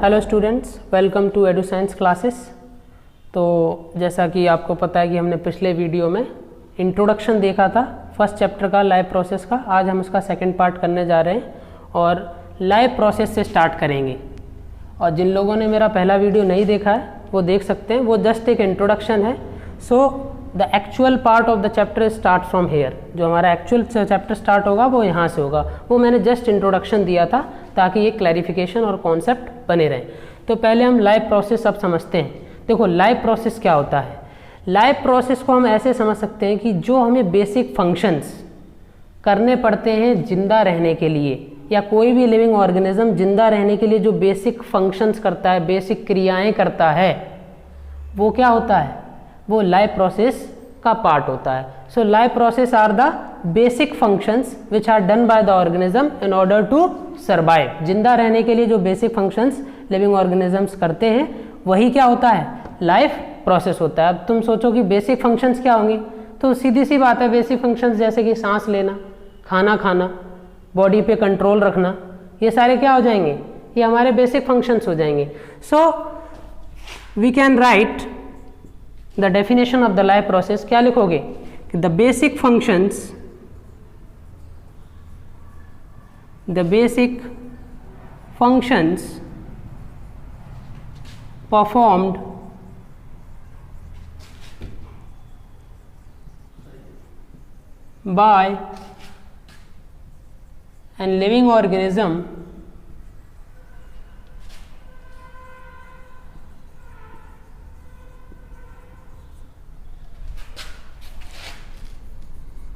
Hello students, welcome to edu science classes. तो जैसा कि आपको पता है कि हमने पिछले वीडियो में इंट्रोडक्शन देखा था फर्स्ट चैप्टर का लाइव प्रोसेस का। आज हम उसका सेकंड पार्ट करने जा रहे हैं और लाइव प्रोसेस से स्टार्ट करेंगे। और जिन लोगों ने मेरा पहला वीडियो नहीं देखा है वो देख सकते हैं, वो जस्ट एक इंट्रोडक्शन है। So the actual part of the chapter start from here. जो हमारा एक्चुअल चैप्टर स्टार्ट होगा वो यहाँ से होगा। वो मैंने जस्ट इंट्रोडक्शन दिया था ताकि ये क्लैरिफिकेशन और कॉन्सेप्ट बने रहें। तो पहले हम लाइव प्रोसेस अब समझते हैं। देखो लाइव प्रोसेस क्या होता है। लाइव प्रोसेस को हम ऐसे समझ सकते हैं कि जो हमें बेसिक फंक्शंस करने पड़ते हैं जिंदा रहने के लिए, या कोई भी लिविंग ऑर्गेनिज्म जिंदा रहने के लिए जो बेसिक फंक्शंस करता है, बेसिक क्रियाएं करता है, वो क्या होता है, वो लाइव प्रोसेस का पार्ट होता है। So live process are the basic functions which are done by the organism in order to survive. जिंदा रहने के लिए जो बेसिक फंक्शंस लिविंग ऑर्गेनिजम्स करते हैं वही क्या होता है, लाइफ प्रोसेस होता है। अब तुम सोचो कि बेसिक फंक्शंस क्या होंगे, तो सीधी सी बात है, बेसिक फंक्शंस जैसे कि सांस लेना, खाना खाना, बॉडी पे कंट्रोल रखना, ये सारे क्या हो जाएंगे, ये हमारे बेसिक फंक्शंस हो जाएंगे। So we can write the definition of the life process. क्या लिखोगे कि the basic functions performed by an living organism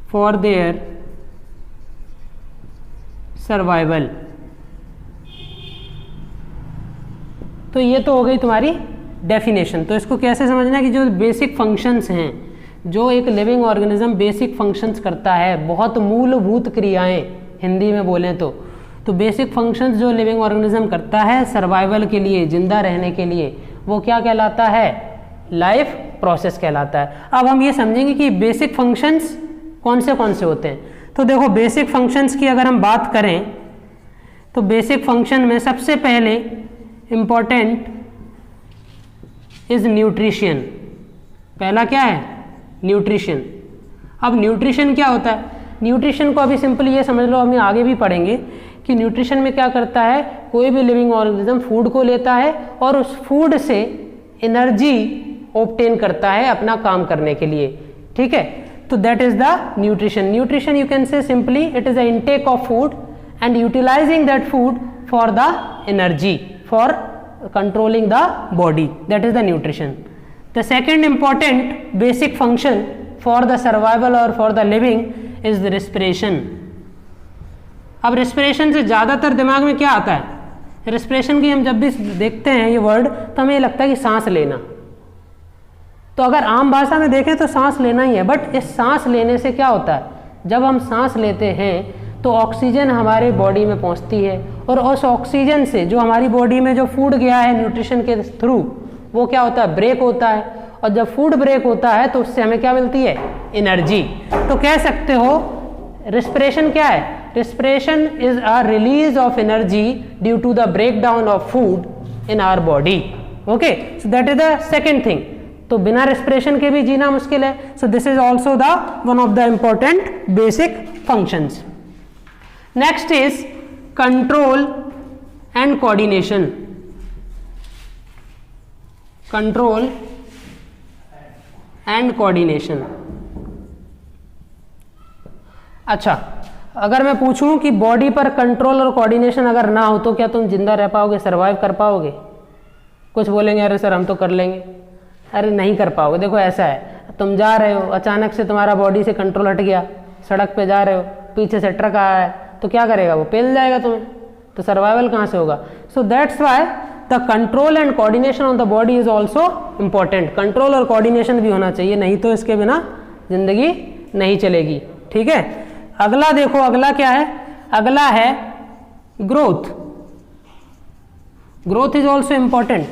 for their survival। तो ये तो हो गई तुम्हारी डेफिनेशन। तो इसको कैसे समझना है कि जो बेसिक फंक्शंस हैं, जो एक लिविंग ऑर्गेनिज्म बेसिक फंक्शंस करता है, बहुत मूलभूत क्रियाएं हिंदी में बोलें तो बेसिक फंक्शंस जो लिविंग ऑर्गेनिज्म करता है सर्वाइवल के लिए, जिंदा रहने के लिए, वो क्या कहलाता है, लाइफ प्रोसेस कहलाता है। अब हम ये समझेंगे कि बेसिक फंक्शंस कौन से होते हैं। तो देखो बेसिक फंक्शंस की अगर हम बात करें तो बेसिक फंक्शन में सबसे पहले इम्पॉर्टेंट इज न्यूट्रिशन। पहला क्या है, न्यूट्रिशन। अब न्यूट्रिशन क्या होता है, न्यूट्रिशन को अभी सिंपली ये समझ लो, हम आगे भी पढ़ेंगे कि न्यूट्रिशन में क्या करता है, कोई भी लिविंग ऑर्गेनिज्म फूड को लेता है और उस फूड से एनर्जी ऑब्टेन करता है अपना काम करने के लिए। ठीक है, तो that is the nutrition. Nutrition you can say simply it is the intake of food and utilising that food for the energy, for controlling the body, that is the nutrition. The second important basic function for the survival or for the living is the respiration. अब respiration से ज़्यादातर दिमाग में क्या आता है, respiration की हम जब भी देखते हैं ये वर्ड तो हमें लगता है कि सांस लेना। तो अगर आम भाषा में देखें तो सांस लेना ही है, बट इस सांस लेने से क्या होता है, जब हम सांस लेते हैं तो ऑक्सीजन हमारे बॉडी में पहुंचती है और उस ऑक्सीजन से जो हमारी बॉडी में जो फूड गया है न्यूट्रिशन के थ्रू, वो क्या होता है, ब्रेक होता है। और जब फूड ब्रेक होता है तो उससे हमें क्या मिलती है, एनर्जी। तो कह सकते हो रेस्पिरेशन क्या है, respiration is a release of energy due to the break down of food in our body. Okay, so that is the second thing. तो बिना रेस्पिरेशन के भी जीना मुश्किल है। So this is also the one of the important basic functions. Next is control and coordination. Control and coordination. अच्छा, अगर मैं पूछूं कि बॉडी पर कंट्रोल और कोऑर्डिनेशन अगर ना हो तो क्या तुम जिंदा रह पाओगे, सरवाइव कर पाओगे? कुछ बोलेंगे अरे सर हम तो कर लेंगे। अरे नहीं कर पाओगे। देखो ऐसा है, तुम जा रहे हो, अचानक से तुम्हारा बॉडी से कंट्रोल हट गया, सड़क पे जा रहे हो, पीछे से ट्रक आ रहा है, तो क्या करेगा, वो पेल जाएगा तुम्हें, तो सर्वाइवल कहाँ से होगा। So that's why the control and coordination on the body is also important. Control और कोऑर्डिनेशन भी होना चाहिए, नहीं तो इसके बिना जिंदगी नहीं चलेगी। ठीक है, अगला देखो, अगला क्या है, अगला है growth. Growth is also important.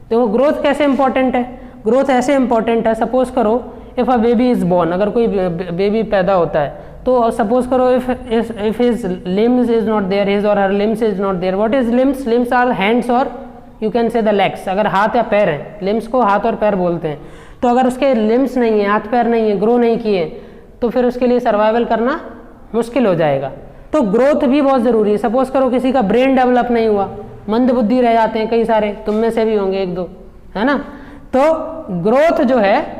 देखो ग्रोथ कैसे इंपॉर्टेंट है, ग्रोथ ऐसे इंपॉर्टेंट है, सपोज करो if a baby is born, अगर कोई बेबी पैदा होता है तो सपोज करो if his limbs is not there, his और her limbs is not there. What is limbs? Limbs are hands और you can say the legs, अगर हाथ या पैर है, लिम्स को हाथ और पैर बोलते हैं, तो अगर उसके लिम्स नहीं है, हाथ पैर नहीं है, ग्रो नहीं किए, तो फिर उसके लिए सर्वाइवल करना मुश्किल हो जाएगा। तो ग्रोथ भी बहुत ज़रूरी है। सपोज करो किसी का ब्रेन डेवलप नहीं हुआ, मंद बुद्धि रह जाते हैं कई सारे, तुम में से भी होंगे एक दो, है ना, तो ग्रोथ जो है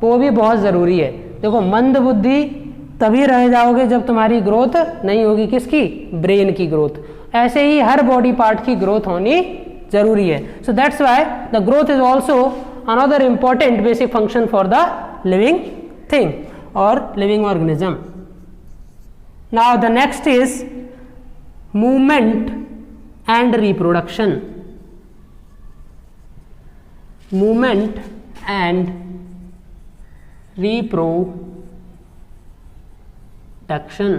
वो भी बहुत ज़रूरी है। देखो मंद बुद्धि तभी रह जाओगे जब तुम्हारी ग्रोथ नहीं होगी, किसकी, ब्रेन की ग्रोथ। ऐसे ही हर बॉडी पार्ट की ग्रोथ होनी जरूरी है। So that's why the growth is also another important basic function for the living thing और living organism. Now the next is movement and reproduction. Movement and reproduction.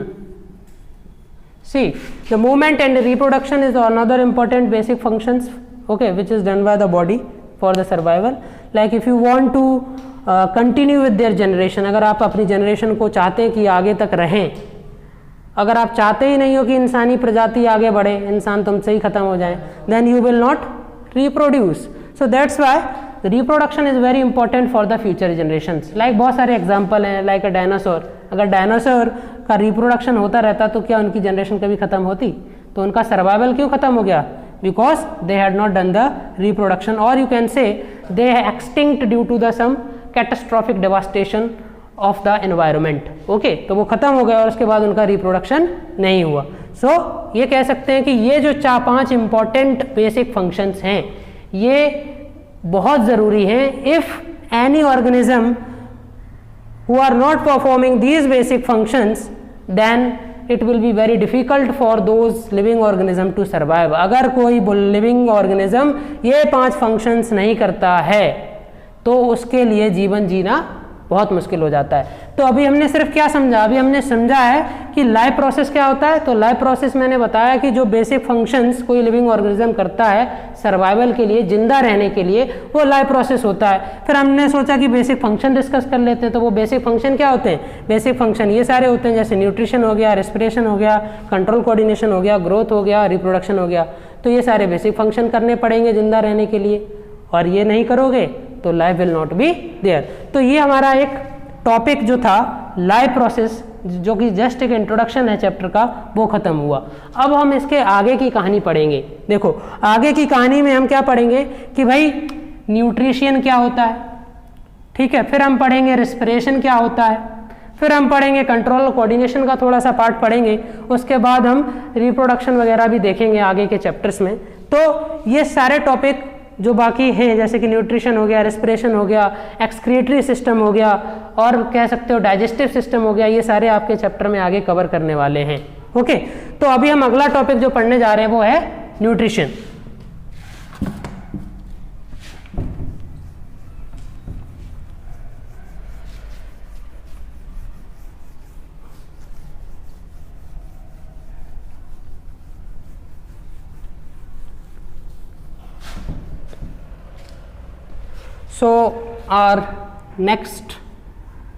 See, the movement and reproduction is another important basic functions, okay, which is done by the body for the survival. Like if you want to continue with their generation, अगर आप अपनी generation को चाहते हैं कि आगे तक रहें, अगर आप चाहते ही नहीं हो कि इंसानी प्रजाति आगे बढ़े, इंसान तुमसे ही खत्म हो जाए, then you will not reproduce. So that's why the reproduction is very important for the future generations. Like बहुत सारे एग्जाम्पल हैं, like a dinosaur. अगर डायनासोर का रिप्रोडक्शन होता रहता तो क्या उनकी जनरेशन कभी खत्म होती? तो उनका सर्वाइवल क्यों खत्म हो गया? Because they had not done the reproduction, और you can say they extinct due to the some catastrophic devastation of the environment. Okay, तो वो खत्म हो गया और उसके बाद उनका रिप्रोडक्शन नहीं हुआ। सो ये कह सकते हैं कि ये जो 4-5 इंपॉर्टेंट बेसिक फंक्शंस हैं, ये बहुत ज़रूरी हैं। If any organism who are not performing these basic functions, then it will be very difficult for those living organism to survive. अगर कोई living organism ये 5 functions नहीं करता है तो उसके लिए जीवन जीना बहुत मुश्किल हो जाता है। तो अभी हमने सिर्फ क्या समझा? अभी हमने समझा है कि लाइफ प्रोसेस क्या होता है। तो लाइफ प्रोसेस मैंने बताया कि जो बेसिक फंक्शंस कोई लिविंग ऑर्गेनिज्म करता है सर्वाइवल के लिए, जिंदा रहने के लिए, वो लाइफ प्रोसेस होता है। फिर हमने सोचा कि बेसिक फंक्शन डिस्कस कर लेते हैं। तो वो बेसिक फंक्शन क्या होते हैं? बेसिक फंक्शन ये सारे होते हैं, जैसे न्यूट्रिशन हो गया, रेस्पिरेशन हो गया, कंट्रोल कोऑर्डिनेशन हो गया, ग्रोथ हो गया, रिप्रोडक्शन हो गया। तो ये सारे बेसिक फंक्शन करने पड़ेंगे जिंदा रहने के लिए, और ये नहीं करोगे तो life will not be there. तो ये हमारा एक टॉपिक जो था लाइफ प्रोसेस, जो कि जस्ट एक इंट्रोडक्शन है चैप्टर का, वो खत्म हुआ। अब हम इसके आगे की कहानी पढ़ेंगे। देखो आगे की कहानी में हम क्या पढ़ेंगे कि भाई न्यूट्रिशन क्या होता है, ठीक है, फिर हम पढ़ेंगे रेस्पिरेशन क्या होता है, फिर हम पढ़ेंगे कंट्रोल कोऑर्डिनेशन का थोड़ा सा पार्ट पढ़ेंगे, उसके बाद हम रिप्रोडक्शन वगैरह भी देखेंगे आगे के चैप्टर्स में। तो ये सारे टॉपिक जो बाकी हैं, जैसे कि न्यूट्रिशन हो गया, रेस्पिरेशन हो गया, एक्सक्रीटरी सिस्टम हो गया, और कह सकते हो डाइजेस्टिव सिस्टम हो गया, ये सारे आपके चैप्टर में आगे कवर करने वाले हैं। ओके, तो अभी हम अगला टॉपिक जो पढ़ने जा रहे हैं वो है nutrition. So our next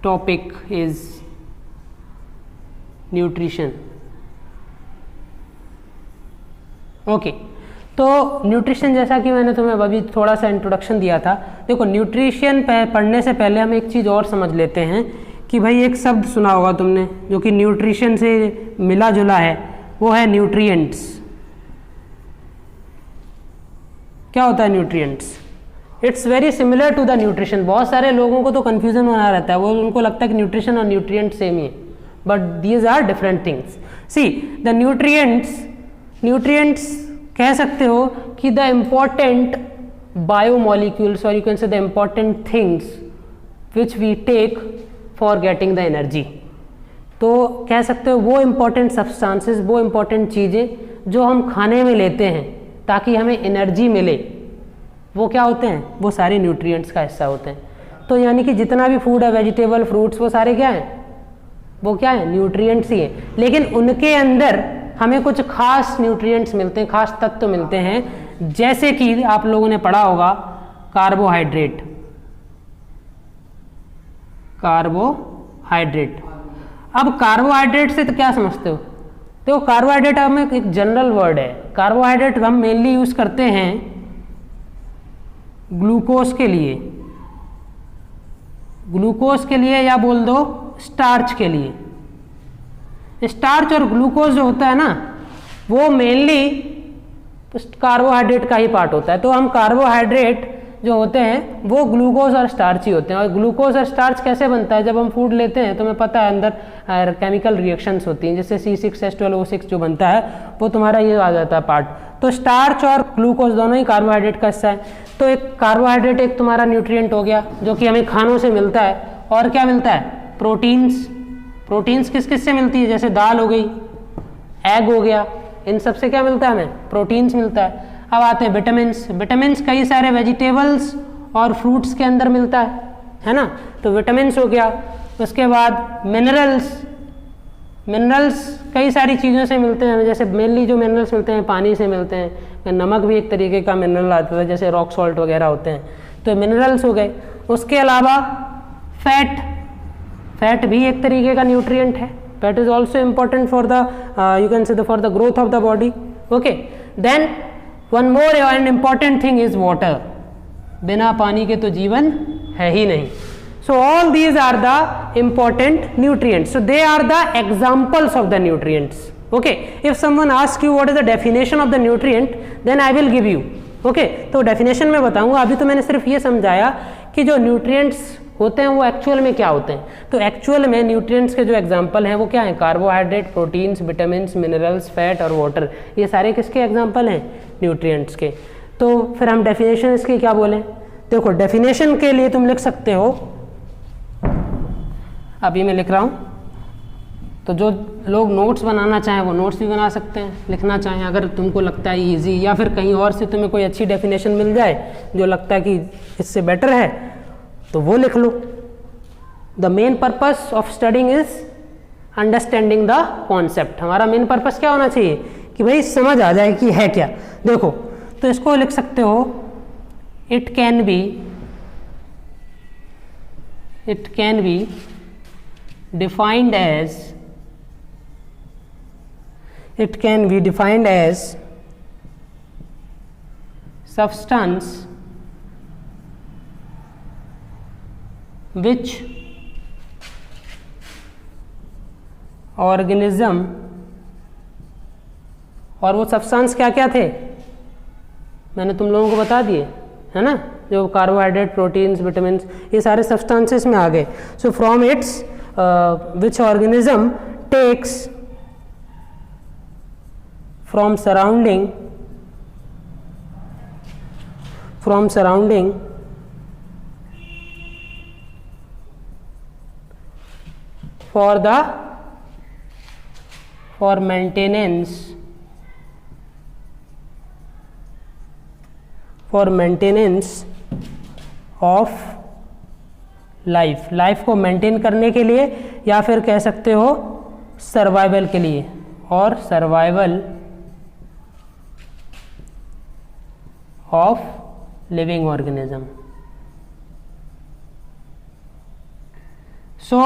topic is nutrition. Okay, तो न्यूट्रिशन जैसा कि मैंने तुम्हें अभी थोड़ा सा इंट्रोडक्शन दिया था। देखो न्यूट्रिशन पढ़ने से पहले हम एक चीज़ और समझ लेते हैं कि भाई एक शब्द सुना होगा तुमने जो कि न्यूट्रिशन से मिला जुला है, वो है न्यूट्रिएंट्स। क्या होता है nutrients? It's very similar to the nutrition. बहुत सारे लोगों को तो कन्फ्यूजन बना रहता है, वो उनको लगता है कि न्यूट्रिशन और न्यूट्रिएंट सेम ही है, but these are different things. See the nutrients कह सकते हो कि द इम्पॉर्टेंट बायोमोलिक्यूल्स, और you can say the important things which we take for getting the energy. तो कह सकते हो वो इम्पॉर्टेंट सब्सटेंसेस, वो इम्पॉर्टेंट चीज़ें जो हम खाने में लेते हैं ताकि हमें एनर्जी मिले, वो क्या होते हैं? वो सारे न्यूट्रिएंट्स का हिस्सा होते हैं। तो यानी कि जितना भी फूड है, वेजिटेबल, फ्रूट्स, वो सारे क्या हैं? वो क्या है? न्यूट्रिएंट्स ही हैं। लेकिन उनके अंदर हमें कुछ खास न्यूट्रिएंट्स मिलते हैं, खास तत्व मिलते हैं, जैसे कि आप लोगों ने पढ़ा होगा कार्बोहाइड्रेट। कार्बोहाइड्रेट, अब कार्बोहाइड्रेट से तो क्या समझते हो? देखो कार्बोहाइड्रेट हमें एक जनरल वर्ड है। कार्बोहाइड्रेट हम मेनली यूज करते हैं ग्लूकोज के लिए या बोल दो स्टार्च के लिए। स्टार्च और ग्लूकोज जो होता है ना, वो मेनली कार्बोहाइड्रेट का ही पार्ट होता है। तो हम कार्बोहाइड्रेट जो होते हैं वो ग्लूकोज और स्टार्च ही होते हैं। और ग्लूकोज और स्टार्च कैसे बनता है, जब हम फूड लेते हैं तो हमें पता है अंदर केमिकल रिएक्शंस होती हैं, जैसे C6H12O6 जो बनता है वो तुम्हारा ये आ जाता है पार्ट। तो स्टार्च और ग्लूकोज दोनों ही कार्बोहाइड्रेट का हिस्सा है। तो एक कार्बोहाइड्रेट एक तुम्हारा न्यूट्रिएंट हो गया जो कि हमें खानों से मिलता है। और क्या मिलता है, प्रोटीन्स किस किस से मिलती है, जैसे दाल हो गई, एग हो गया, इन सब से क्या मिलता है, हमें प्रोटीन्स मिलता है। अब आते हैं विटामिन्स कई सारे वेजिटेबल्स और फ्रूट्स के अंदर मिलता है ना, तो विटामिन्स हो गया। उसके बाद मिनरल्स कई सारी चीज़ों से मिलते हैं हमें, जैसे मेनली जो मिनरल्स मिलते हैं पानी से मिलते हैं। नमक भी एक तरीके का मिनरल आता है, जैसे रॉक सॉल्ट वगैरह होते हैं, तो मिनरल्स हो गए। उसके अलावा फैट भी एक तरीके का न्यूट्रिएंट है। Fat is also important for the you can say for the growth of the body. Okay, then one more and important thing is water. बिना पानी के तो जीवन है ही नहीं। So all these are the important nutrients. So they are the examples of the nutrients. Okay. If someone asks you what is the definition of the nutrient, then I will give you. Okay. तो definition में बताऊंगा। अभी तो मैंने सिर्फ ये समझाया कि जो nutrients होते हैं वो एक्चुअल में क्या होते हैं। तो एक्चुअल में न्यूट्रिएंट्स के जो एग्जाम्पल हैं वो क्या हैं, carbohydrate, proteins, vitamins, minerals, fat और वाटर। ये सारे किसके एग्जाम्पल हैं, न्यूट्रिएंट्स के। तो फिर हम डेफिनेशन इसकी क्या बोलें, देखो डेफिनेशन के लिए तुम लिख सकते हो, अभी मैं लिख रहा हूँ, तो जो लोग नोट्स बनाना चाहें वो नोट्स भी बना सकते हैं, लिखना चाहें अगर तुमको लगता है ईजी, या फिर कहीं और से तुम्हें कोई अच्छी डेफिनेशन मिल जाए जो लगता है कि इससे बेटर है तो वो लिख लो। The main purpose of studying is understanding the concept. हमारा मेन पर्पस क्या होना चाहिए कि भाई समझ आ जाए कि है क्या। देखो तो इसको लिख सकते हो, it can B defined as substance which organism, और वो सब्सटेंस क्या क्या थे मैंने तुम लोगों को बता दिए है ना, जो कार्बोहाइड्रेट, प्रोटीन्स, विटामिन्स, ये सारे सब्सटेंसेस में आ गए। So from its which organism takes from surrounding for maintenance of life को मेंटेन करने के लिए, या फिर कह सकते हो सर्वाइवल के लिए, और survival of living organism. So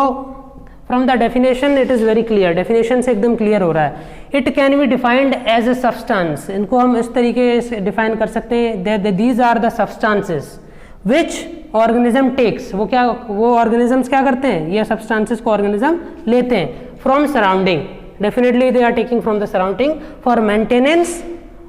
from the definition it is very clear, definition से एकदम क्लियर हो रहा है। It can be defined as a substance, इनको हम इस तरीके से डिफाइन कर सकते हैं, these are the substances which organism takes, वो ऑर्गेनिजम्स क्या करते हैं, ये सब्सटेंसेस को ऑर्गेनिज्म लेते हैं from surrounding, definitely they are taking from the surrounding for maintenance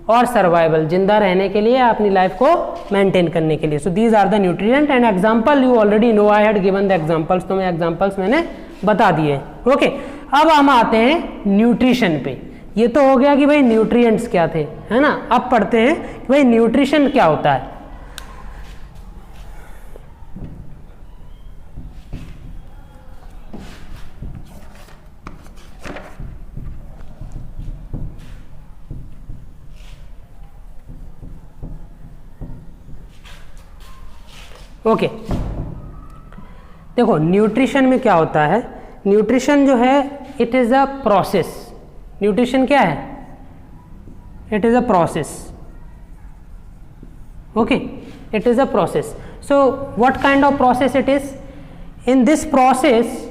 और सर्वाइवल, जिंदा रहने के लिए, अपनी लाइफ को मेंटेन करने के लिए। So these are the nutrient and example you already know, I had given the examples, तो मैं एग्जांपल्स मैंने बता दिए। ओके, अब हम आते हैं न्यूट्रिशन पे। ये तो हो गया कि भाई न्यूट्रिएंट्स क्या थे, है ना। अब पढ़ते हैं कि भाई न्यूट्रिशन क्या होता है। ओके, देखो न्यूट्रिशन में क्या होता है। न्यूट्रिशन जो है it is a process. Nutrition क्या है, it is a process. Okay, it is a process. So what kind of process it is, in this process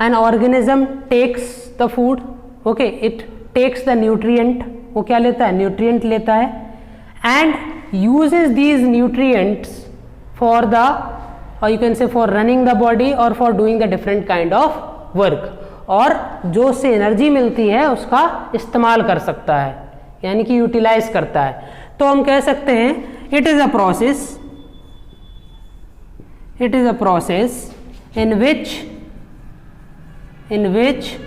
an organism takes the food, okay, it takes the nutrient, वो क्या लेता है, nutrient लेता है, and uses these nutrients for the, or you can say for running the body or for doing the different kind of work, और जो उससे energy मिलती है उसका इस्तेमाल कर सकता है, यानी कि यूटिलाइज करता है। तो हम कह सकते हैं it is a process in which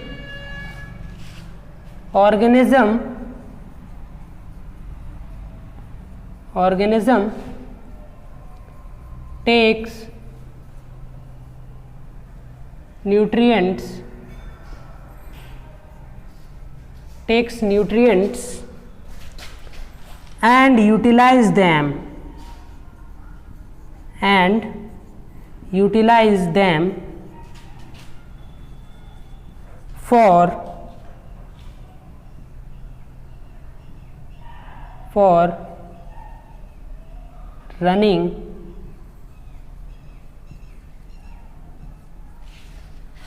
organism takes nutrients and utilize them for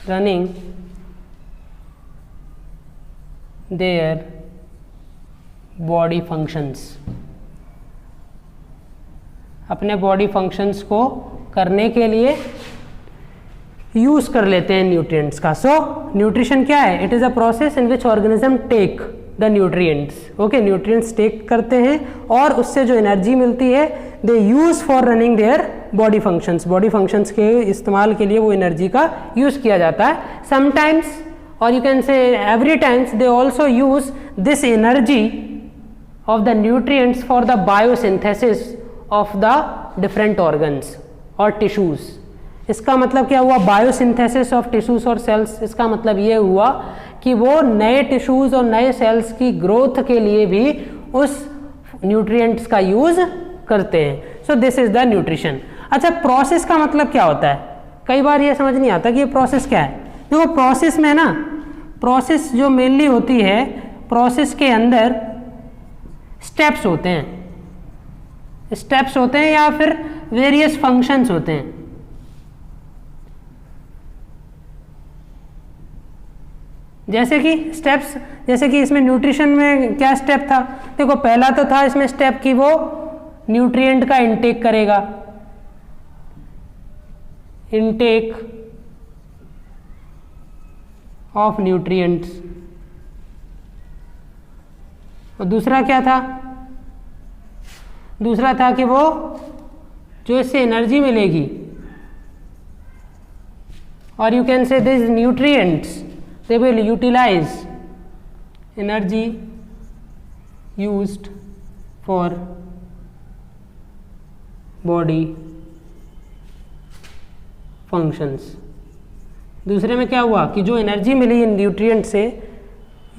running their body functions, अपने बॉडी फंक्शंस को करने के लिए यूज कर लेते हैं न्यूट्रिएंट्स का। सो न्यूट्रिशन क्या है? It is a process in which organism take the nutrients, okay, nutrients take करते हैं और उससे जो एनर्जी मिलती है they use for running their body functions के इस्तेमाल के लिए वो एनर्जी का यूज किया जाता है। समटाइम्स और यू कैन से every times they also use this energy of the nutrients for the biosynthesis of the different organs और टिश्यूज। इसका मतलब क्या हुआ? बायोसिंथेसिस ऑफ टिश्यूज और सेल्स। इसका मतलब ये हुआ कि वो नए टिश्यूज और नए सेल्स की ग्रोथ के लिए भी उस न्यूट्रिएंट्स का यूज करते हैं। सो दिस इज द न्यूट्रिशन। अच्छा, प्रोसेस का मतलब क्या होता है? कई बार ये समझ नहीं आता कि ये प्रोसेस क्या है। देखो प्रोसेस में ना, प्रोसेस जो मेनली होती है, प्रोसेस के अंदर स्टेप्स होते हैं या फिर वेरियस फंक्शंस होते हैं। जैसे कि स्टेप्स, जैसे कि इसमें न्यूट्रिशन में क्या स्टेप था? देखो पहला तो था इसमें स्टेप कि वो न्यूट्रिएंट का इनटेक करेगा, इनटेक ऑफ न्यूट्रिएंट्स। और दूसरा क्या था? दूसरा था कि वो जो इससे एनर्जी मिलेगी, और यू कैन से this nutrients they will utilize energy used for body functions। दूसरे में क्या हुआ कि जो एनर्जी मिली इन न्यूट्रिएंट से,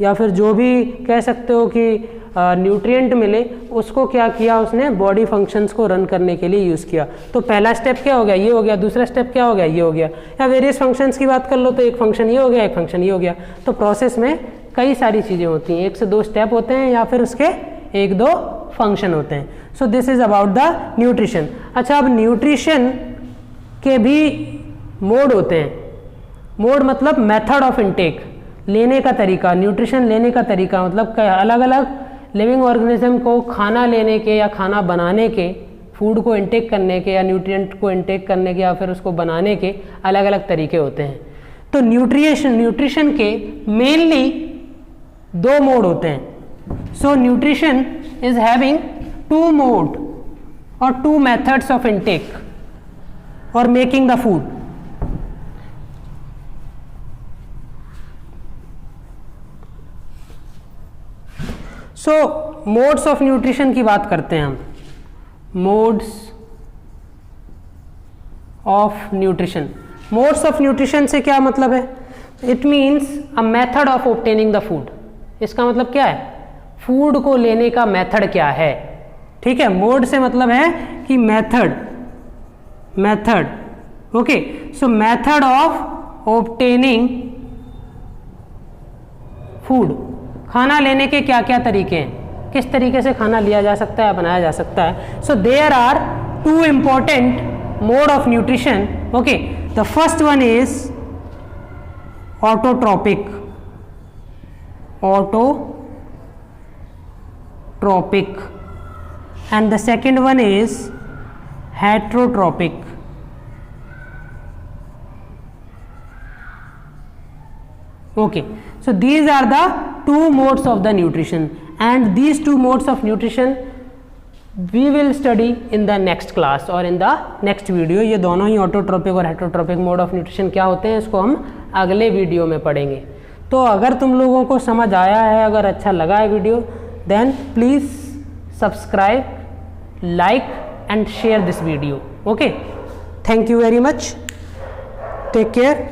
या फिर जो भी कह सकते हो कि न्यूट्रिएंट मिले, उसको क्या किया उसने? बॉडी फंक्शंस को रन करने के लिए यूज़ किया। तो पहला स्टेप क्या हो गया? ये हो गया। दूसरा स्टेप क्या हो गया? ये हो गया। या वेरियस फंक्शंस की बात कर लो तो एक फंक्शन ये हो गया, एक फंक्शन ये हो गया। तो प्रोसेस में कई सारी चीज़ें होती हैं, 1 से 2 स्टेप होते हैं या फिर उसके 1-2 फंक्शन होते हैं। सो this is about the nutrition. अच्छा, अब न्यूट्रिशन के भी मोड होते हैं। मोड मतलब मेथड ऑफ इनटेक, लेने का तरीका। न्यूट्रिशन लेने का तरीका मतलब अलग अलग लिविंग ऑर्गेनिज्म को खाना लेने के या खाना बनाने के, फूड को इनटेक करने के या न्यूट्रिएंट को इनटेक करने के या फिर उसको बनाने के अलग अलग तरीके होते हैं। तो न्यूट्रिशन के मेनली 2 मोड होते हैं। सो न्यूट्रिशन इज हैविंग 2 मोड और 2 मेथड्स ऑफ इनटेक और making the food. So modes of nutrition की बात करते हैं हम। Modes of nutrition, modes of nutrition से क्या मतलब है? It means a method of obtaining the food. इसका मतलब क्या है? फूड को लेने का मेथड क्या है। ठीक है, मोड से मतलब है कि method, okay. So method of obtaining food, खाना लेने के क्या क्या तरीके हैं, किस तरीके से खाना लिया जा सकता है, बनाया जा सकता है। So there are 2 important mode of nutrition, okay. The first one is autotrophic, and the second one is heterotrophic. Okay, so these are the two modes of the nutrition, and these two modes of nutrition we will study in the next class or in the next video। ये दोनों ही autotrophic और heterotrophic mode of nutrition क्या होते हैं, इसको हम अगले video में पढ़ेंगे। तो अगर तुम लोगों को समझ आया है, अगर अच्छा लगा है video, then please subscribe, like and share this video. Okay, thank you very much, take care.